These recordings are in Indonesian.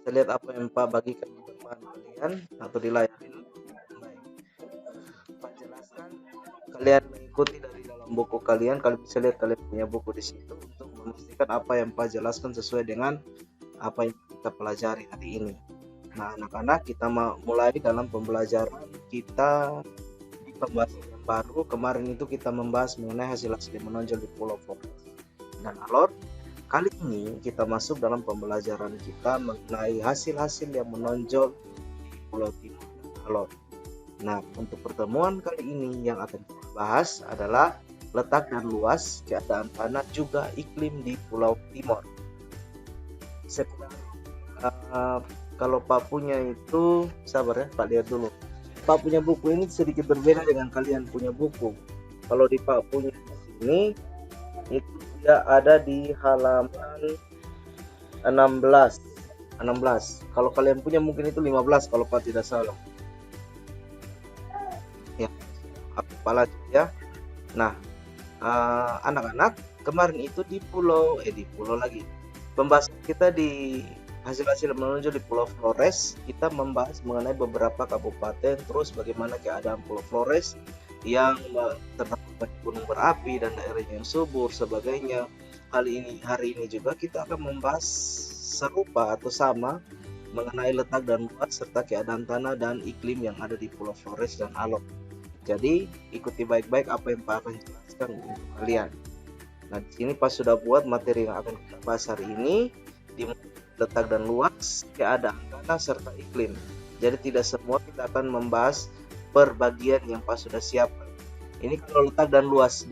Kita lihat apa yang Pak bagikan di depan kalian atau di layar ini. Baik. Pak jelaskan, kalian mengikuti dari dalam buku kalian. Kalian bisa lihat kalian punya buku di situ untuk memastikan apa yang Pak jelaskan sesuai dengan apa yang kita pelajari hari ini. Nah, anak-anak, kita mulai dalam pembelajaran kita di pembahasan yang baru. Kemarin itu kita membahas mengenai hasil-hasil yang menonjol di Pulau Flores dan Alor. Kali ini kita masuk dalam pembelajaran kita mengenai hasil-hasil yang menonjol di Pulau Timor dan Alor. Nah, untuk pertemuan kali ini yang akan kita bahas adalah letak dan luas, keadaan tanah, juga iklim di Pulau Timor. Kalau Pak punya itu, sabar ya, Pak lihat dulu. Pak punya buku ini sedikit berbeda dengan kalian punya buku. Kalau di Pak punya ini, itu dia ada di halaman 16. Kalau kalian punya mungkin itu 15 kalau Pak tidak salah. Ya, apa lagi ya? Nah, anak-anak, kemarin itu di pulau lagi. Pembahasan kita di hasil-hasil menonjol di Pulau Flores, kita membahas mengenai beberapa kabupaten, terus bagaimana keadaan Pulau Flores yang terdapat gunung berapi dan daerahnya yang subur sebagainya. Hari ini juga kita akan membahas serupa atau sama mengenai letak dan luas serta keadaan tanah dan iklim yang ada di Pulau Flores dan Alor. Jadi ikuti baik-baik apa yang Pak akan jelaskan untuk kalian. Nah, di sini Pak sudah buat materi yang akan kita bahas hari ini di letak dan luas, keadaan tanah serta iklim. Jadi tidak semua kita akan membahas per bagian yang Pak sudah siapkan. Ini kalau letak dan luas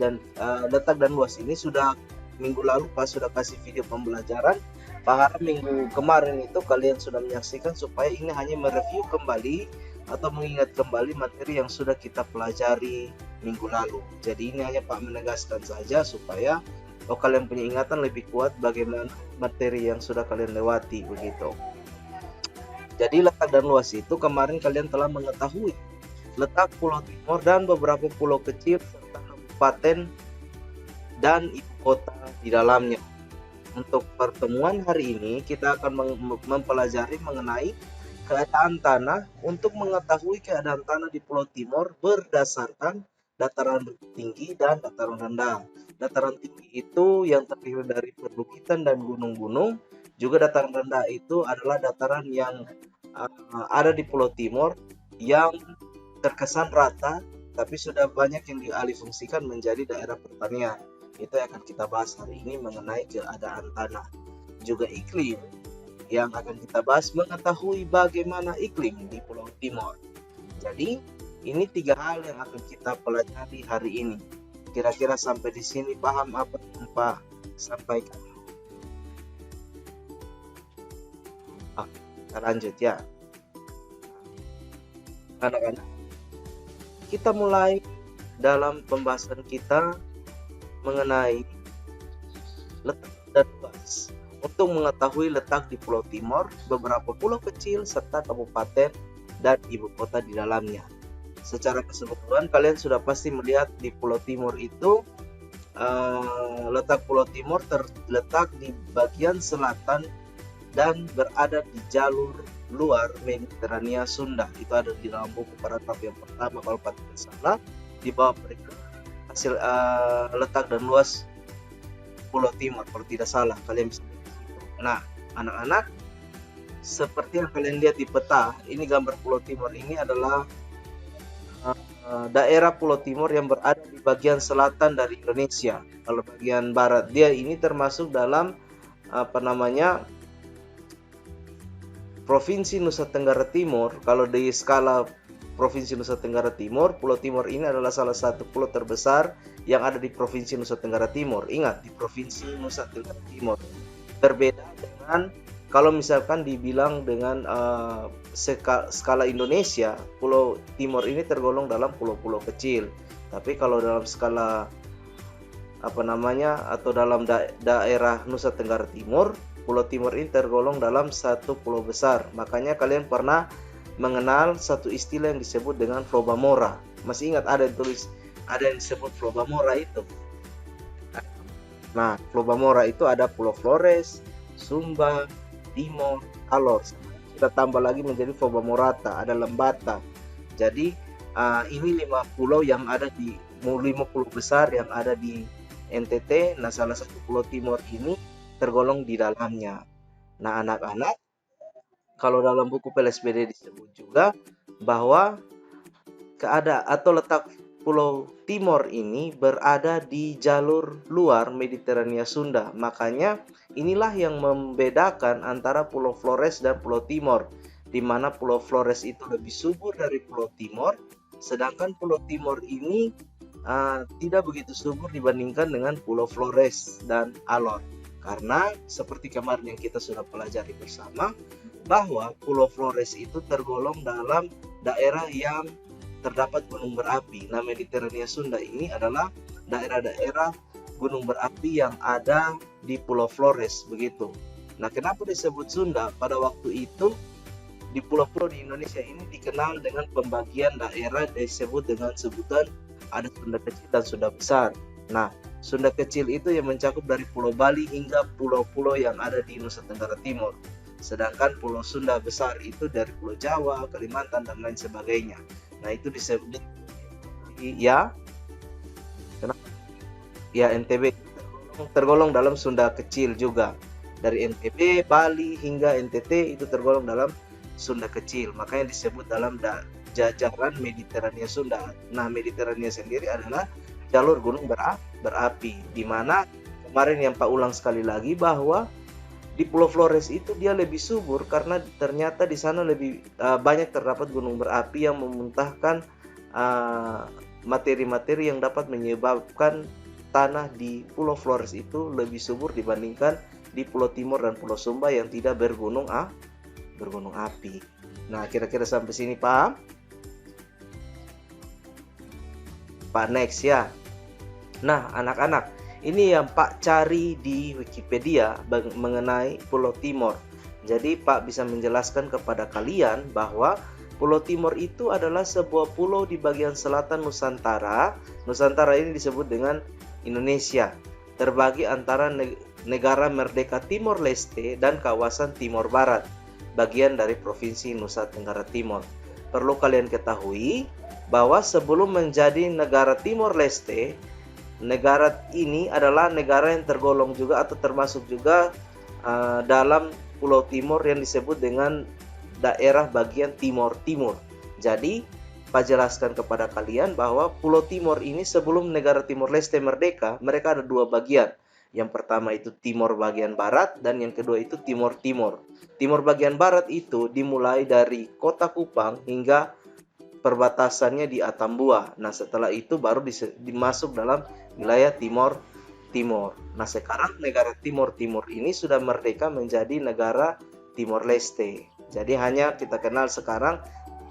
letak dan luas ini sudah minggu lalu Pak sudah kasih video pembelajaran. Pak harap minggu kemarin itu kalian sudah menyaksikan supaya ini hanya mereview kembali atau mengingat kembali materi yang sudah kita pelajari minggu lalu. Jadi ini hanya Pak menegaskan saja supaya kalian punya ingatan lebih kuat bagaimana materi yang sudah kalian lewati begitu. Jadi letak dan luas itu kemarin kalian telah mengetahui letak Pulau Timor dan beberapa pulau kecil serta kabupaten dan ibu kota di dalamnya. Untuk pertemuan hari ini kita akan mempelajari mengenai keadaan tanah untuk mengetahui keadaan tanah di Pulau Timor berdasarkan dataran tinggi dan dataran rendah. Dataran tinggi itu yang terdiri dari perbukitan dan gunung-gunung. Juga dataran rendah itu adalah dataran yang ada di Pulau Timor yang terkesan rata, tapi sudah banyak yang dialihfungsikan menjadi daerah pertanian. Itu yang akan kita bahas hari ini mengenai keadaan tanah. Juga iklim yang akan kita bahas mengetahui bagaimana iklim di Pulau Timor. Jadi ini 3 hal yang akan kita pelajari hari ini. Kira-kira sampai di sini paham apa yang Pak sampaikan? Kita lanjut ya. Anak-anak, kita mulai dalam pembahasan kita mengenai letak dan luas. Untuk mengetahui letak di Pulau Timor, beberapa pulau kecil serta kabupaten dan ibu kota di dalamnya. Secara keseluruhan kalian sudah pasti melihat di Pulau Timor itu letak Pulau Timor terletak di bagian selatan dan berada di jalur luar Mediterania Sunda. Itu ada di dalam buku paragraf yang pertama kalau tidak salah, di bawah berikut hasil letak dan luas Pulau Timor kalau tidak salah, kalian bisa lihat di situ. Nah, anak-anak, seperti yang kalian lihat di peta, ini gambar Pulau Timor ini adalah daerah Pulau Timor yang berada di bagian selatan dari Indonesia. Kalau bagian barat dia ini termasuk dalam Provinsi Nusa Tenggara Timur. Kalau di skala Provinsi Nusa Tenggara Timur, Pulau Timor ini adalah salah satu pulau terbesar yang ada di Provinsi Nusa Tenggara Timur. Ingat, di Provinsi Nusa Tenggara Timur. Berbeda dengan kalau misalkan dibilang dengan skala Indonesia, Pulau Timor ini tergolong dalam pulau-pulau kecil. Tapi kalau dalam skala atau dalam daerah Nusa Tenggara Timur, Pulau Timor ini tergolong dalam satu pulau besar. Makanya kalian pernah mengenal satu istilah yang disebut dengan Flobamora. Masih ingat ada yang disebut Flobamora itu? Nah, Flobamora itu ada Pulau Flores, Sumba, Timor, Alor. kita tambah lagi menjadi Fobamorata, ada Lembata. Jadi ini 5 pulau yang ada di 5 pulau besar yang ada di NTT. Nah, salah satu pulau Timor ini tergolong di dalamnya. Nah, anak-anak, kalau dalam buku PLSBD disebut juga bahwa letak Pulau Timor ini berada di jalur luar Mediterania Sunda. Makanya inilah yang membedakan antara Pulau Flores dan Pulau Timor, di mana Pulau Flores itu lebih subur dari Pulau Timor, sedangkan Pulau Timor ini tidak begitu subur dibandingkan dengan Pulau Flores dan Alor. Karena seperti kemarin yang kita sudah pelajari bersama, bahwa Pulau Flores itu tergolong dalam daerah yang terdapat gunung berapi. Nah, Mediterania Sunda ini adalah daerah-daerah gunung berapi yang ada di Pulau Flores, begitu. Nah, kenapa disebut Sunda? Pada waktu itu di pulau-pulau di Indonesia ini dikenal dengan pembagian daerah disebut dengan sebutan ada Sunda Kecil dan Sunda Besar. Nah, Sunda Kecil itu yang mencakup dari Pulau Bali hingga pulau-pulau yang ada di Nusa Tenggara Timur. Sedangkan Pulau Sunda Besar itu dari Pulau Jawa, Kalimantan, dan lain sebagainya. Nah, itu disebut ya NTB tergolong dalam Sunda Kecil juga. Dari NTB, Bali hingga NTT itu tergolong dalam Sunda Kecil. Makanya disebut dalam jajaran Mediterania Sunda. Nah, Mediterania sendiri adalah jalur gunung berapi, di mana kemarin yang Pak ulang sekali lagi bahwa di Pulau Flores itu dia lebih subur karena ternyata di sana lebih banyak terdapat gunung berapi yang memuntahkan materi-materi yang dapat menyebabkan tanah di Pulau Flores itu lebih subur dibandingkan di Pulau Timor dan Pulau Sumba yang tidak bergunung api. Nah, kira-kira sampai sini paham? Pak, next ya. Nah, anak-anak, ini yang Pak cari di Wikipedia mengenai Pulau Timor. Jadi Pak bisa menjelaskan kepada kalian bahwa Pulau Timor itu adalah sebuah pulau di bagian selatan Nusantara. Nusantara ini disebut dengan Indonesia. Terbagi antara negara merdeka Timor Leste dan kawasan Timor Barat, bagian dari Provinsi Nusa Tenggara Timur. Perlu kalian ketahui bahwa sebelum menjadi negara Timor Leste, negara ini adalah negara yang tergolong juga atau termasuk juga dalam Pulau Timor yang disebut dengan daerah bagian Timor Timur. Jadi, Pak jelaskan kepada kalian bahwa Pulau Timor ini sebelum negara Timor Leste merdeka, mereka ada dua bagian. Yang pertama itu Timor bagian barat dan yang kedua itu Timor Timur. Timor bagian barat itu dimulai dari kota Kupang hingga perbatasannya di Atambua. Nah, setelah itu baru dimasuk dalam wilayah Timor Timur. Nah, sekarang negara Timor Timur ini sudah merdeka menjadi negara Timor Leste. Jadi hanya kita kenal sekarang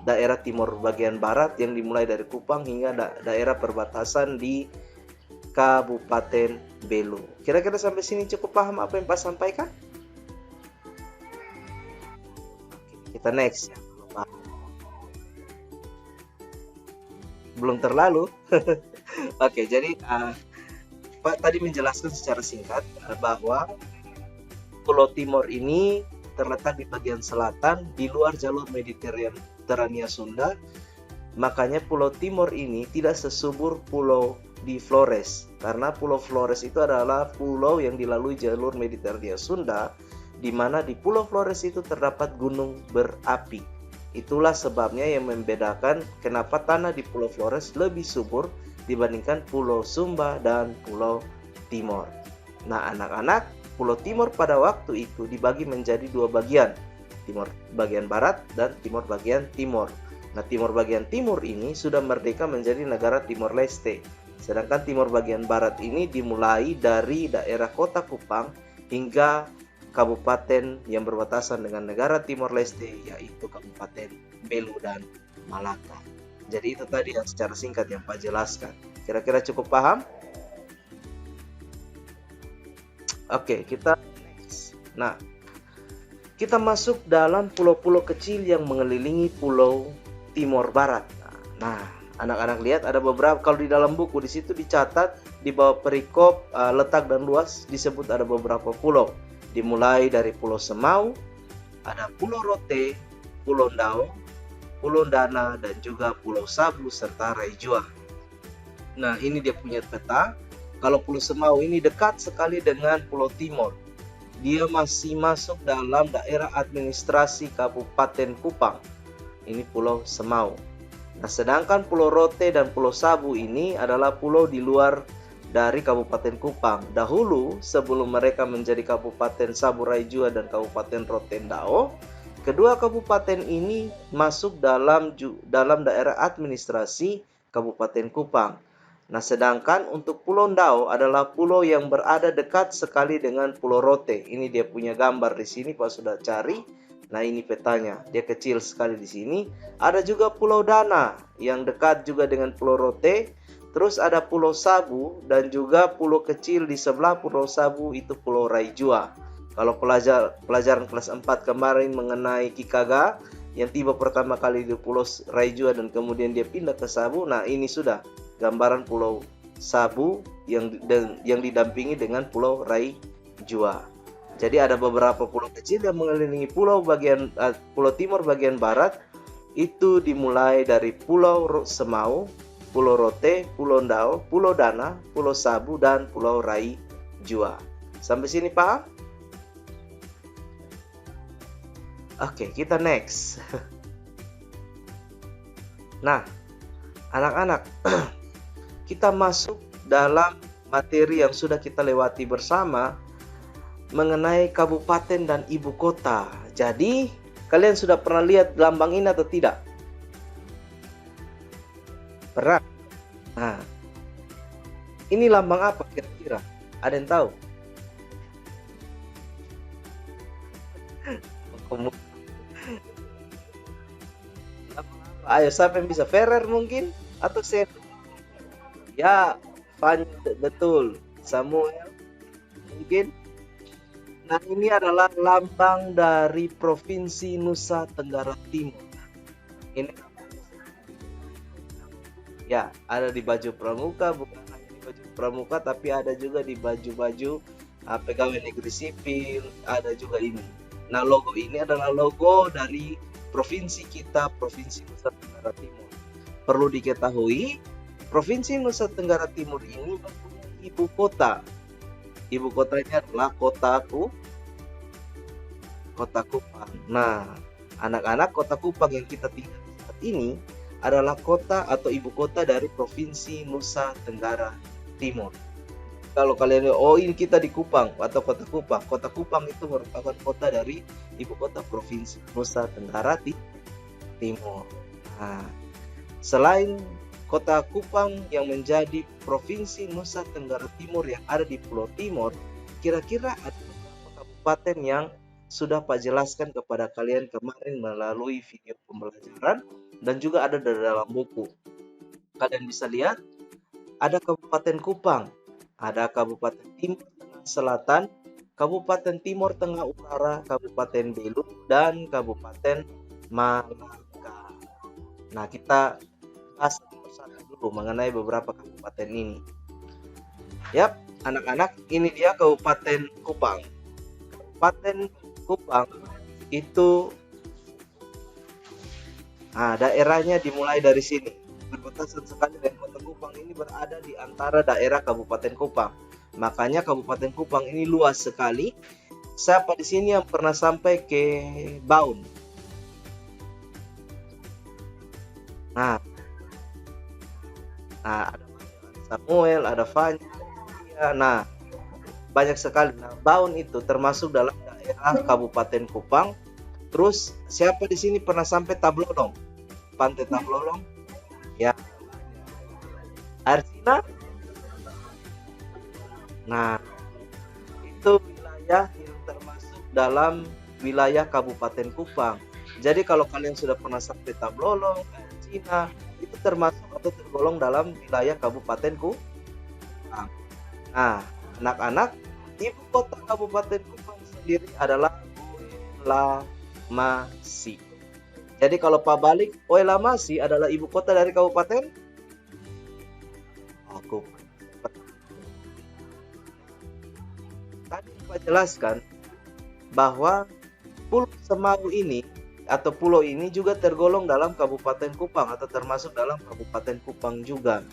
daerah Timor bagian barat yang dimulai dari Kupang hingga daerah perbatasan di Kabupaten Belu. Kira-kira sampai sini cukup paham apa yang Pak sampaikan? Kita next ya. Belum terlalu. Oke, jadi Pak tadi menjelaskan secara singkat bahwa Pulau Timor ini terletak di bagian selatan di luar jalur Mediterania Sunda. Makanya Pulau Timor ini tidak sesubur pulau di Flores, karena Pulau Flores itu adalah pulau yang dilalui jalur Mediterania Sunda, di mana di Pulau Flores itu terdapat gunung berapi. Itulah sebabnya yang membedakan kenapa tanah di Pulau Flores lebih subur dibandingkan Pulau Sumba dan Pulau Timor. Nah, anak-anak, Pulau Timor pada waktu itu dibagi menjadi dua bagian, Timor bagian barat dan Timor bagian timur. Nah, Timor bagian timur ini sudah merdeka menjadi negara Timor Leste. Sedangkan Timor bagian barat ini dimulai dari daerah kota Kupang hingga kabupaten yang berbatasan dengan negara Timor Leste, yaitu Kabupaten Belu dan Malaka. Jadi itu tadi yang secara singkat yang Pak jelaskan. Kira-kira cukup paham? Oke, kita next. Nah, kita masuk dalam pulau-pulau kecil yang mengelilingi Pulau Timor Barat. Nah, anak-anak lihat ada beberapa, kalau di dalam buku di situ dicatat di bawah perikop letak dan luas disebut ada beberapa pulau. Dimulai dari Pulau Semau, ada Pulau Rote, Pulau Ndao, Pulau Dana, dan juga Pulau Sabu serta Raijua. Nah, ini dia punya peta. Kalau Pulau Semau ini dekat sekali dengan Pulau Timor. Dia masih masuk dalam daerah administrasi Kabupaten Kupang. Ini Pulau Semau. Nah, sedangkan Pulau Rote dan Pulau Sabu ini adalah pulau di luar dari Kabupaten Kupang. Dahulu, sebelum mereka menjadi Kabupaten Sabu Raijua dan Kabupaten Rotendao, kedua kabupaten ini masuk dalam daerah administrasi Kabupaten Kupang. Nah, sedangkan untuk Pulau Ndao adalah pulau yang berada dekat sekali dengan Pulau Rote. Ini dia punya gambar di sini, Pak sudah cari. Nah, ini petanya. Dia kecil sekali di sini. Ada juga Pulau Dana yang dekat juga dengan Pulau Rote. Terus ada Pulau Sabu dan juga pulau kecil di sebelah Pulau Sabu itu Pulau Raijua. Kalau pelajaran kelas 4 kemarin mengenai Kikaga yang tiba pertama kali di Pulau Raijua dan kemudian dia pindah ke Sabu. Nah, ini sudah gambaran Pulau Sabu yang didampingi dengan Pulau Raijua. Jadi ada beberapa pulau kecil yang mengelilingi Pulau Timur bagian barat. Itu dimulai dari Pulau Semau, Pulau Rote, Pulau Ndao, Pulau Dana, Pulau Sabu, dan Pulau Raijua. Sampai sini paham? Oke, kita next. Nah, anak-anak, kita masuk dalam materi yang sudah kita lewati bersama mengenai kabupaten dan ibu kota. Jadi, kalian sudah pernah lihat lambang ini atau tidak? Pernah? Nah, ini lambang apa kira-kira? Ada yang tahu? Ayo, siapa yang bisa? Ferrer mungkin? Atau saya? Ya, Van, betul. Samuel mungkin. Nah, ini adalah lambang dari Provinsi Nusa Tenggara Timur. Ini ya, ada di baju pramuka, bukan hanya di baju pramuka, tapi ada juga di baju-baju pegawai negeri sipil, ada juga ini. Nah, logo ini adalah logo dari provinsi kita, Provinsi Nusa Tenggara Timur. Perlu diketahui, Provinsi Nusa Tenggara Timur ini mempunyai ibu kota. Ibu kotanya adalah Kota Kupang. Nah, anak-anak, Kota Kupang yang kita tinggal saat ini adalah kota atau ibu kota dari Provinsi Nusa Tenggara Timur. Kalau kalian lihat, oh ini kita di Kupang atau Kota Kupang. Kota Kupang itu merupakan kota dari ibu kota Provinsi Nusa Tenggara Timur. Nah, selain Kota Kupang yang menjadi Provinsi Nusa Tenggara Timur yang ada di Pulau Timor, kira-kira ada beberapa kabupaten yang sudah Pak jelaskan kepada kalian kemarin melalui video pembelajaran dan juga ada di dalam buku. Kalian bisa lihat ada Kabupaten Kupang, ada Kabupaten Timur Tengah Selatan, Kabupaten Timur Tengah Utara, Kabupaten Belu, dan Kabupaten Malaka. Nah, kita bahas dulu mengenai beberapa kabupaten ini. Yap, anak-anak, ini dia Kabupaten Kupang. Kabupaten Kupang itu daerahnya dimulai dari sini. Berbatasan sekali dengan Kota Kupang ini berada di antara daerah Kabupaten Kupang. Makanya Kabupaten Kupang ini luas sekali. Siapa di sini yang pernah sampai ke Baun? Nah, ada Samuel, ada Fanya. Nah, banyak sekali. Nah, Baun itu termasuk dalam daerah Kabupaten Kupang. Terus siapa di sini pernah sampai Tablolong? Pantai Tablolong? Ya. Arsina? Nah, itu wilayah yang termasuk dalam wilayah Kabupaten Kupang. Jadi kalau kalian sudah pernah sampai Tablolong, Arsina, itu termasuk atau tergolong dalam wilayah Kabupaten Kupang. Nah, anak-anak, ibu kota Kabupaten Kupang sendiri adalah Oelamasi. Jadi kalau Pak balik, Oelamasi adalah ibu kota dari Kabupaten Kupang. Tadi Pak jelaskan bahwa Pulau Semau ini atau pulau ini juga tergolong dalam Kabupaten Kupang atau termasuk dalam Kabupaten Kupang juga.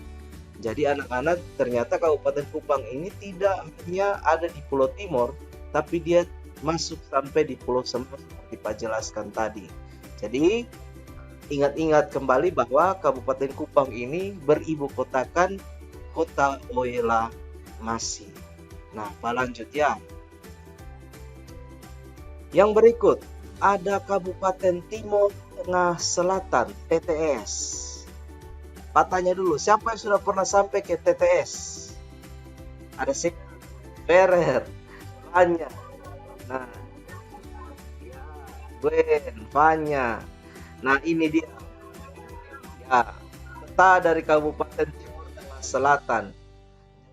Jadi anak-anak, ternyata Kabupaten Kupang ini tidak hanya ada di Pulau Timur, tapi dia masuk sampai di Pulau Semau seperti Pak jelaskan tadi. Jadi ingat-ingat kembali bahwa Kabupaten Kupang ini beribu kotakan Kota Oela Masi. Nah, Pak lanjut ya. Yang berikut, ada Kabupaten Timur Tengah Selatan, TTS. Pak tanya dulu, siapa yang sudah pernah sampai ke TTS? Ada sih, Ferrer, Fanya. Nah, ya, Gwen, Fanya. Nah, ini dia. Ya, peta dari Kabupaten Timur Tengah Selatan.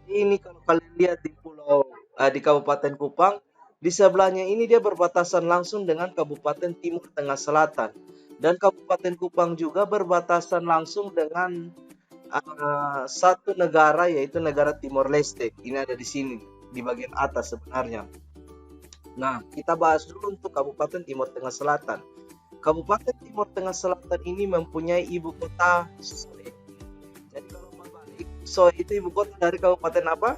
Ini kalau kalian lihat di Kabupaten Kupang, di sebelahnya ini dia berbatasan langsung dengan Kabupaten Timur Tengah Selatan. Dan Kabupaten Kupang juga berbatasan langsung dengan satu negara, yaitu negara Timor Leste. Ini ada di sini, di bagian atas sebenarnya. Nah, kita bahas dulu untuk Kabupaten Timur Tengah Selatan. Kabupaten Timur Tengah Selatan ini mempunyai ibu kota Soe. Jadi kalau balik, Soe itu ibu kota dari kabupaten apa?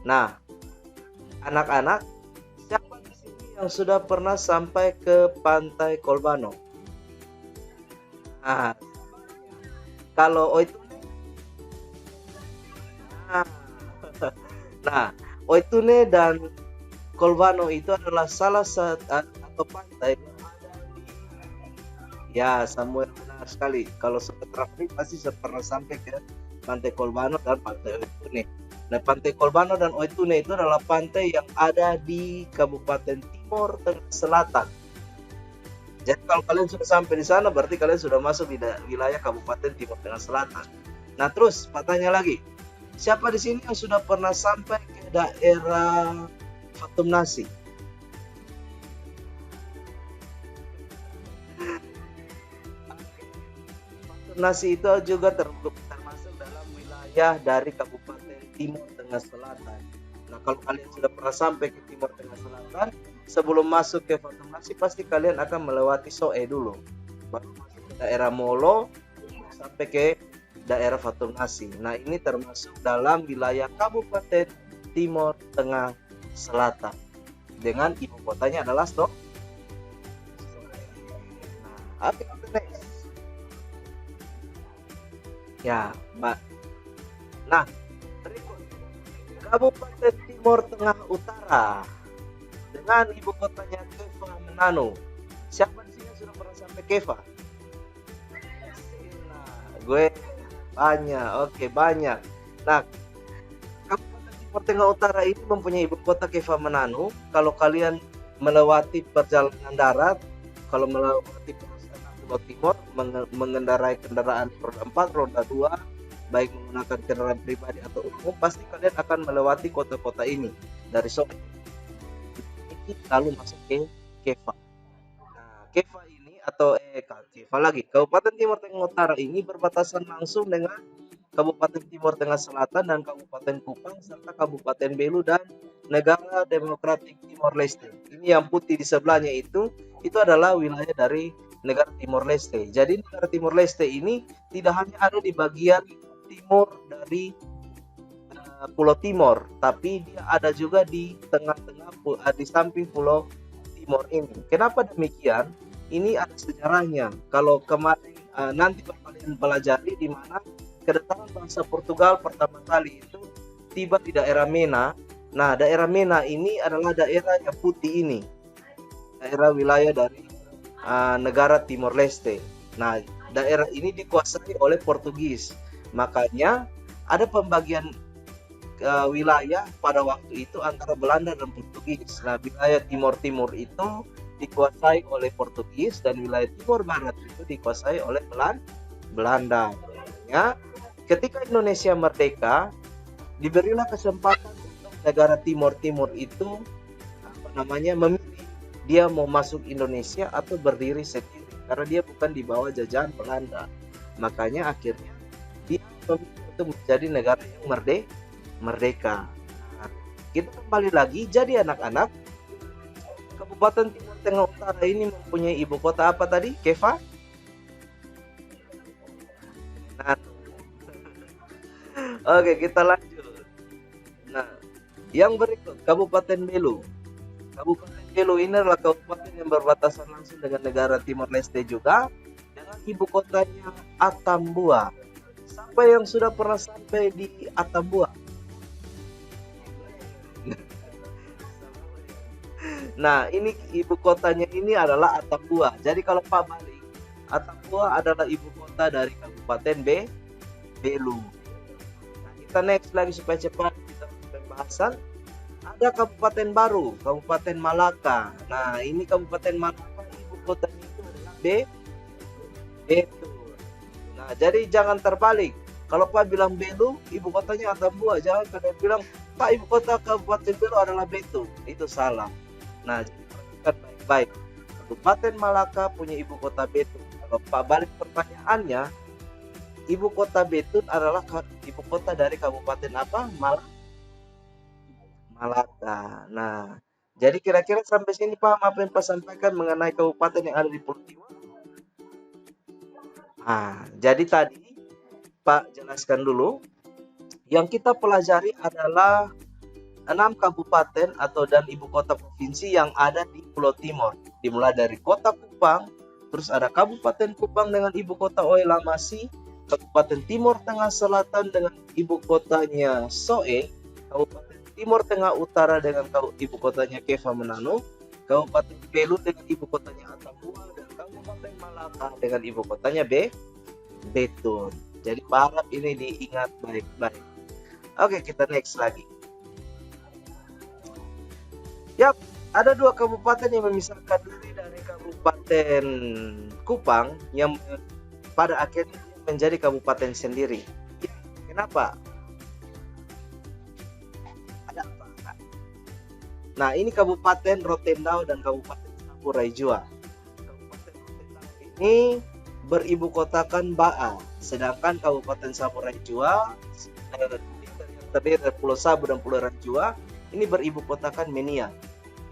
Nah, anak-anak, siapa di sini yang sudah pernah sampai ke Pantai Kolbano? Nah, kalau Oitune, nah, nah, Oitune dan Kolbano itu adalah salah satu atau pantai yang ada di, ya, Samuel benar sekali. Kalau sudah terakhir pasti pernah sampai ke Pantai Kolbano dan Pantai Oitune. Nah, Pantai Kolbano dan Oitune itu adalah pantai yang ada di Kabupaten Timur Tengah Selatan. Jadi kalau kalian sudah sampai di sana, berarti kalian sudah masuk di wilayah Kabupaten Timur Tengah Selatan. Nah, terus Pak tanya lagi, siapa di sini yang sudah pernah sampai ke daerah Fatum Nasi? Fatum Nasi itu juga termasuk dalam wilayah dari Kabupaten Timur Tengah Selatan. Nah, kalau kalian sudah pernah sampai ke Timur Tengah Selatan, sebelum masuk ke Fatum Nasi pasti kalian akan melewati Soe dulu, baru masuk ke daerah Molo sampai ke daerah Fatum Nasi. Nah, ini termasuk dalam wilayah Kabupaten Timur Tengah Selatan dengan ibu kotanya adalah Soe. Nah, apa yang next? Ya, Mbak. Nah, berikut Kabupaten Timur Tengah Utara dengan ibu kotanya Keva Manado. Siapa di sini sudah pernah sampai Keva? Nah, gue banyak, oke banyak. Nah, Kabupaten Timur Tengah Utara ini mempunyai ibu kota Keva Manado. Kalau kalian melewati perjalanan darat, kalau melewati Pulau Timur, mengendarai kendaraan roda 4, roda 2, baik menggunakan kendaraan pribadi atau umum, pasti kalian akan melewati kota-kota ini dari Soe lalu masuk ke Keva. Nah, Keva ini atau Keva lagi, Kabupaten Timur Tengah Utara ini berbatasan langsung dengan Kabupaten Timur Tengah Selatan dan Kabupaten Kupang serta Kabupaten Belu dan Negara Demokratik Timor Leste. Ini yang putih di sebelahnya itu adalah wilayah dari negara Timor Leste. Jadi negara Timor Leste ini tidak hanya ada di bagian timur dari Pulau Timor, tapi dia ada juga di tengah-tengah, di samping Pulau Timor ini. Kenapa demikian? Ini ada sejarahnya. Kalau kemarin nanti kalian pelajari di mana kedatangan bangsa Portugal pertama kali itu tiba di daerah Mena. Nah, daerah Mena ini adalah daerah yang putih ini, daerah wilayah dari negara Timor Leste. Nah, daerah ini dikuasai oleh Portugis. Makanya ada pembagian wilayah pada waktu itu antara Belanda dan Portugis. Nah, wilayah Timur-Timur itu dikuasai oleh Portugis dan wilayah Timur Barat itu dikuasai oleh Belanda. Ya, ketika Indonesia merdeka, diberilah kesempatan untuk negara Timur-Timur itu memilih dia mau masuk Indonesia atau berdiri sendiri karena dia bukan di bawah jajahan Belanda. Makanya akhirnya dia memilih untuk menjadi negara yang merdeka. Nah, kita kembali lagi. Jadi anak-anak, Kabupaten Timur Tengah Utara ini mempunyai ibu kota apa tadi, Keva? Nah, oke, kita lanjut. Nah, yang berikut Kabupaten Belu. Kabupaten Belu ini adalah kabupaten yang berbatasan langsung dengan negara Timor Leste juga, dengan ibu kotanya Atambua. Siapa yang sudah pernah sampai di Atambua? Nah, ini ibu kotanya ini adalah Atambua. Jadi kalau Pak balik, Atambua adalah ibu kota dari Kabupaten Belu. Nah, kita next lagi supaya cepat kita pembahasan. Ada kabupaten baru, Kabupaten Malaka. Nah, ini Kabupaten Malaka, ibu kotanya itu adalah Betul. Nah, jadi jangan terbalik. Kalau Pak bilang Belu, ibu kotanya Atambua. Jangan kalian bilang, Pak, ibu kota Kabupaten Belu adalah Betul. Itu salah. Nah, jadi perhatikan baik-baik. Kabupaten Malaka punya ibu kota Betul. Kalau Pak balik pertanyaannya, ibu kota Betul adalah ibu kota dari Kabupaten apa? Malaka. Nah, jadi kira-kira sampai sini paham apa yang Pak sampaikan mengenai kabupaten yang ada di Pulau Timur? Nah, jadi tadi Pak jelaskan dulu, yang kita pelajari adalah 6 kabupaten atau dan ibu kota provinsi yang ada di Pulau Timur. Dimulai dari Kota Kupang, terus ada Kabupaten Kupang dengan ibu kota Oelamasi, Kabupaten Timur Tengah Selatan dengan ibu kotanya Soe, Kabupaten Timur Tengah Utara dengan ibu kotanya Keva Menanu, Kabupaten Belu dengan ibu kotanya Atambua, dan Kabupaten Malaka dengan ibu kotanya Betul. Jadi harap ini diingat baik-baik. Oke, kita next lagi. Yap, ada 2 kabupaten yang memisahkan diri dari Kabupaten Kupang yang pada akhirnya menjadi kabupaten sendiri. Ya, kenapa? Ada apa? Nah, ini Kabupaten Rotendao dan Kabupaten Saburai Jua. Kabupaten Rotendao ini beribu kotakan Ba'a, sedangkan Kabupaten Saburai Jua yang terdiri dari Pulau Sabu dan Pulau Ranjua ini beribu kotakan Menia,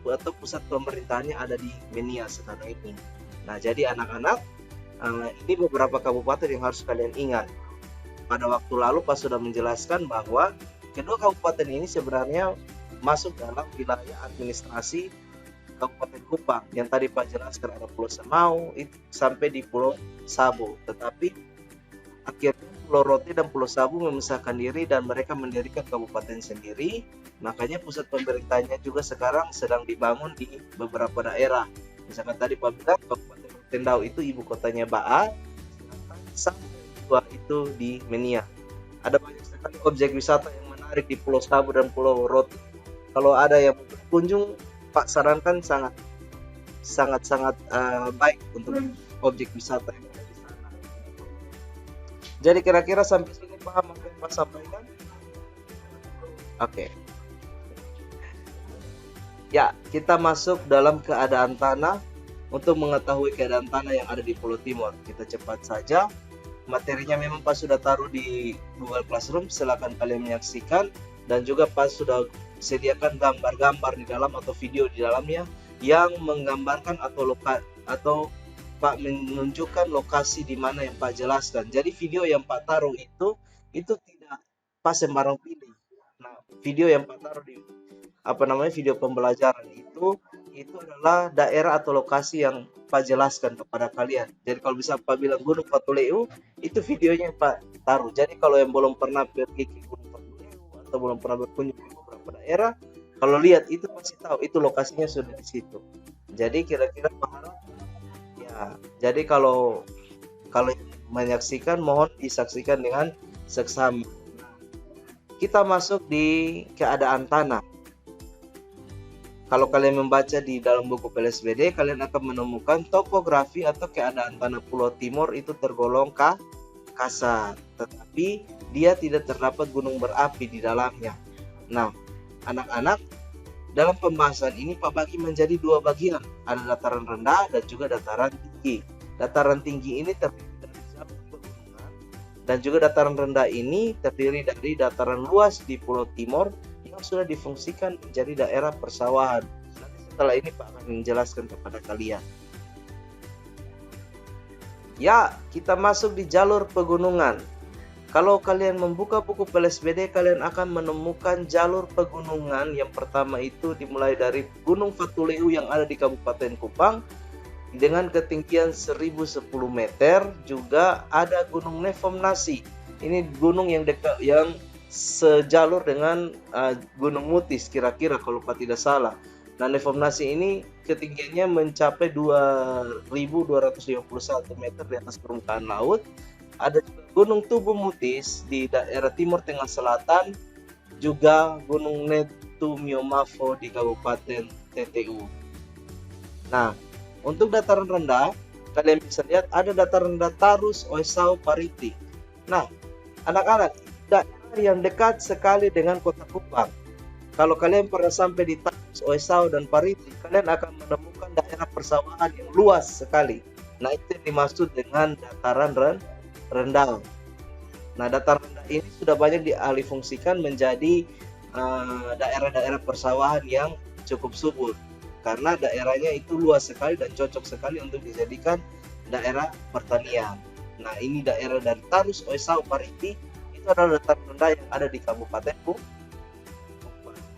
atau pusat pemerintahannya ada di Menia sekarang ini. Nah, jadi anak-anak, ini beberapa kabupaten yang harus kalian ingat. Pada waktu lalu Pak sudah menjelaskan bahwa kedua kabupaten ini sebenarnya masuk dalam wilayah administrasi Kabupaten Kupang. Yang tadi Pak jelaskan ada Pulau Semau itu sampai di Pulau Sabu. Tetapi akhirnya Pulau Rote dan Pulau Sabu memisahkan diri dan mereka mendirikan kabupaten sendiri. Makanya pusat pemerintahnya juga sekarang sedang dibangun di beberapa daerah. Misalkan tadi Pak bilang Kabupaten Rotendao itu ibu kotanya Ba'a, Sabu itu di Menia. Ada banyak sekali objek wisata yang menarik di Pulau Sabu dan Pulau Rote. Kalau ada yang berkunjung, Pak sarankan sangat baik untuk objek wisata yang ada di sana. Jadi kira-kira sampai sini paham apa yang Pak sampaikan? Oke. Ya, kita masuk dalam keadaan tanah. Untuk mengetahui keadaan tanah yang ada di Pulau Timur, kita cepat saja. Materinya memang Pak sudah taruh di Google Classroom, silakan kalian menyaksikan. Dan juga Pak sudah sediakan gambar-gambar di dalam atau video di dalamnya yang menggambarkan atau Pak menunjukkan lokasi di mana yang Pak jelaskan. Jadi video yang Pak taruh itu tidak Pak sembarang pilih. Nah, video yang Pak taruh di video pembelajaran itu adalah daerah atau lokasi yang Pak jelaskan kepada kalian. Jadi kalau bisa Pak bilang Gunung Fatuleu, itu videonya yang Pak taruh. Jadi kalau yang belum pernah pergi ke Gunung Fatuleu atau belum pernah berkunjung ke beberapa daerah, kalau lihat itu pasti tahu itu lokasinya sudah di situ. Jadi kira-kira Pak harap ya. Jadi kalau menyaksikan mohon disaksikan dengan seksama. Kita masuk di keadaan tanah. Kalau kalian membaca di dalam buku PLSBD, kalian akan menemukan topografi atau keadaan tanah Pulau Timur itu tergolong kasar, tetapi dia tidak terdapat gunung berapi di dalamnya. Nah, anak-anak, dalam pembahasan ini Pak bagi menjadi 2 bagian, ada dataran rendah dan juga dataran tinggi. Dataran tinggi ini terdiri dari jalur pegunungan dan juga dataran rendah ini terdiri dari dataran luas di Pulau Timur yang sudah difungsikan menjadi daerah persawahan. Nanti setelah ini Pak akan menjelaskan kepada kalian. Ya, kita masuk di jalur pegunungan. Kalau kalian membuka buku PLSBD, kalian akan menemukan jalur pegunungan. Yang pertama itu dimulai dari Gunung Fatuleu yang ada di Kabupaten Kupang dengan ketinggian 1010 meter. Juga ada Gunung Nevom-Nasi. Ini gunung yang dekat, yang sejalur dengan Gunung Mutis kira-kira kalau tidak salah. Nah, Nevom-Nasi ini ketinggiannya mencapai 2251 meter di atas permukaan laut. Ada juga Gunung Tubuh Mutis di daerah Timur Tengah Selatan, juga Gunung Netumyomafo di Kabupaten TTU. Nah, untuk dataran rendah, kalian bisa lihat ada dataran rendah Tarus, Oesau, Pariti. Nah, anak-anak, daerah yang dekat sekali dengan Kota Kupang. Kalau kalian pernah sampai di Tarus, Oesau, dan Pariti, kalian akan menemukan daerah persawahan yang luas sekali. Nah, itu yang dimaksud dengan dataran rendah. Nah, dataran rendah ini sudah banyak dialihfungsikan menjadi daerah-daerah persawahan yang cukup subur, karena daerahnya itu luas sekali dan cocok sekali untuk dijadikan daerah pertanian. Nah, ini daerah dari Tarus, Oesau, Pariti, itu adalah dataran rendah yang ada di Kabupaten Kupang.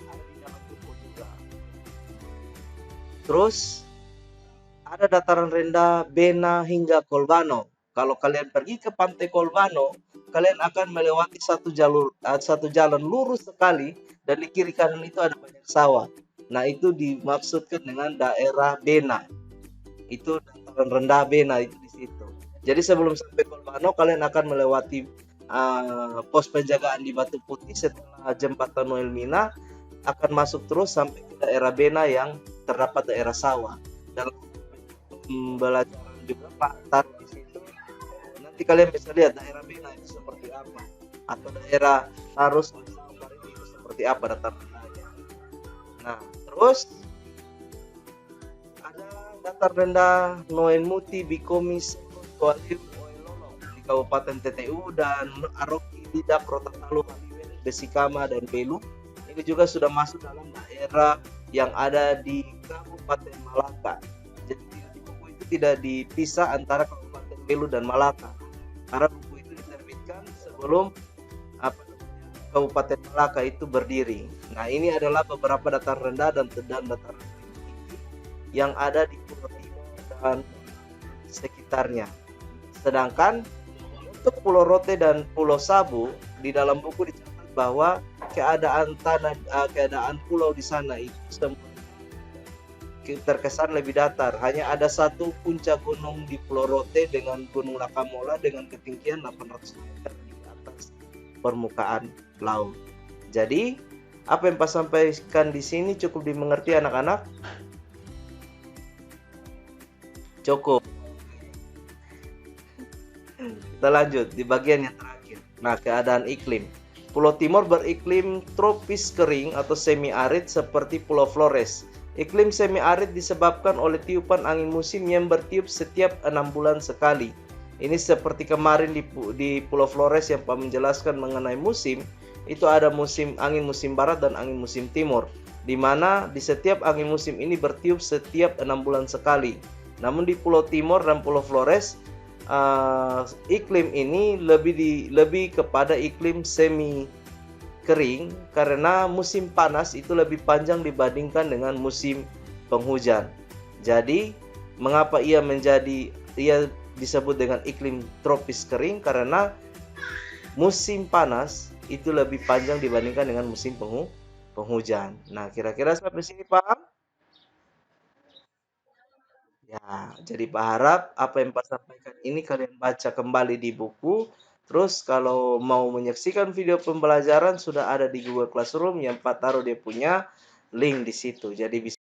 Ada di dalam buku juga. Terus ada dataran rendah Bena hingga Kolbano. Kalau kalian pergi ke pantai Kolbano, kalian akan melewati satu jalan lurus sekali, dan di kiri kanan itu ada banyak sawah. Nah, itu dimaksudkan dengan daerah Bena. Itu dataran rendah Bena itu di situ. Jadi sebelum sampai Kolbano, kalian akan melewati pos penjagaan di Batu Putih. Setelah jembatan Noel Mina, akan masuk terus sampai ke daerah Bena yang terdapat daerah sawah. Dalam pembelajaran juga Pak taruh di situ, nanti kalian bisa lihat daerah Bena itu seperti apa, atau daerah Tarus itu seperti apa dataran rendahnya. Nah, terus ada datar rendah Noen Muti, Bikomis, Tualiu, Oelolo di Kabupaten TTU, dan Aroki, Lidak, Rotatalo, Haliwen, Besikama, dan Belu. Ini juga sudah masuk dalam daerah yang ada di Kabupaten Malaka. Jadi di buku itu tidak dipisah antara Kabupaten Belu dan Malaka, karena buku itu diterbitkan sebelum Kabupaten Malaka itu berdiri. Nah, ini adalah beberapa dataran rendah dan dataran tinggi yang ada di Pulau Timor dan sekitarnya. Sedangkan untuk Pulau Rote dan Pulau Sabu, di dalam buku dicatat bahwa keadaan pulau di sana itu semuanya terkesan lebih datar. Hanya ada satu puncak gunung di Pulau Rote dengan Gunung Lakamola dengan ketinggian 800 meter di atas permukaan laut. Jadi, apa yang Pak sampaikan di sini cukup dimengerti anak-anak? Cukup. Kita lanjut di bagian yang terakhir. Nah, keadaan iklim. Pulau Timor beriklim tropis kering atau semi-arid seperti Pulau Flores. Iklim semi-arid disebabkan oleh tiupan angin musim yang bertiup setiap 6 bulan sekali. Ini seperti kemarin di Pulau Flores yang Pak menjelaskan mengenai musim. Itu ada angin musim barat dan angin musim timur, di mana di setiap angin musim ini bertiup setiap 6 bulan sekali. Namun di Pulau Timor dan Pulau Flores, iklim ini lebih kepada iklim semi kering, karena musim panas itu lebih panjang dibandingkan dengan musim penghujan. Jadi, mengapa ia disebut dengan iklim tropis kering? Karena musim panas itu lebih panjang dibandingkan dengan musim penghujan. Nah, kira-kira sampai sini paham? Ya, jadi Pak harap apa yang Pak sampaikan ini kalian baca kembali di buku. Terus kalau mau menyaksikan video pembelajaran sudah ada di Google Classroom yang Pak taruh dia punya link di situ. Jadi bisa